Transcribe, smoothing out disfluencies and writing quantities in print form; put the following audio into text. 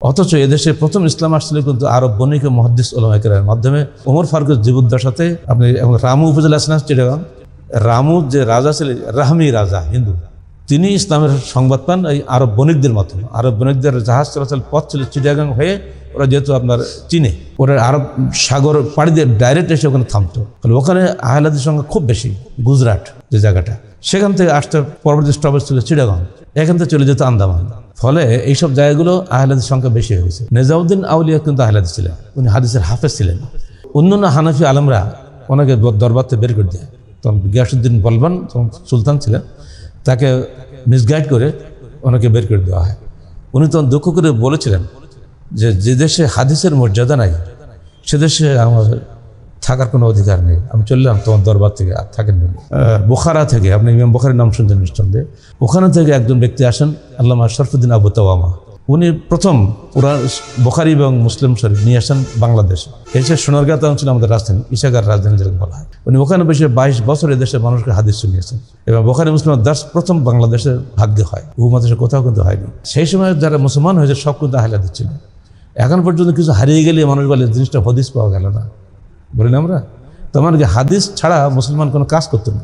অথচ এদেশে প্রথম ইসলাম আসছিল কিন্তু আরব বণিক ও মুহাদ্দিস উলামায়ে কেরামের মাধ্যমে। ওমর ফারুকের জীবদ্দশাতে আপনি রামু উপজেলা আছেন চিটাগাং, রামুর যে রাজা ছিলেন রাহমি রাজা হিন্দু, তিনি ইসলামের সংবাদ পান এই আরব বণিকদের মাধ্যমে। আরব বণিকদের জাহাজ চলাচল পথ ছিল চিটাগাং হয়ে, ওরা যেহেতু আপনার চীনে, ওরা আরব সাগর পাড়ি দিয়ে ডাইরেক্ট এসে ওখানে থামতো। ওখানে আহলে হাদিসের সংখ্যা খুব বেশি, গুজরাট যে জায়গাটা, সেখান থেকে আসতে পরবর্তী স্টপেজ ছিল চিটাগাং, এখান থেকে চলে যেত আন্দামান। ফলে এইসব জায়গাগুলো আহলে হাদিসের সংখ্যা বেশি হয়ে গেছে। নেজাউদ্দিন আউলিয়া কিন্তু আহলে হাদিস ছিলেন, উনি হাদিসের হাফেজ ছিলেন। অন্যান্য হানাফি আলমরা ওনাকে দরবার থেকে বের করে দেয়। তখন গিয়াসউদ্দিন বলবান সুলতান ছিলেন, তাকে মিসগাইড করে ওনাকে বের করে দেওয়া হয়। উনি তখন দুঃখ করে বলেছিলেন যে যে দেশে হাদিসের মর্যাদা নাই সে দেশে আমার থাকার কোনো অধিকার নেই, আমি চললাম তোমার দরবার থেকে। আর থাকেন বোখারা থেকে, আপনি ইমাম বুখারীর নাম শুনছেন নিঃসন্দেহে, ওখানে থেকে একজন ব্যক্তি আসেন আল্লামা শরফুদ্দিন আবু তাওয়ামা। উনি প্রথম কুরআন বুখারী এবং মুসলিম শরীফ নিয়ে আসেন বাংলাদেশে। এসে সোনারগাঁ তখন ছিল আমাদের রাজধানী, ইশাগার রাজধানী যেরকম বলা হয়। উনি ওখানে বসে 22 বছর এদেশের মানুষকে হাদিস শুনিয়েছেন এবং বুখারী মুসলিমের দাস প্রথম বাংলাদেশে ভাগ্য হয়, উপমহাদেশে কোথাও কিন্তু হয়নি। সেই সময় যারা মুসলমান হয়েছে সব কিন্তু আহলে হাদিস ছিল। এখন পর্যন্ত কিছু হারিয়ে গেলে মানুষ বলে জিনিসটা হাদিস পাওয়া গেল না, বলি না আমরা। তোমার হাদিস ছাড়া মুসলমান কোনো কাজ করতো না।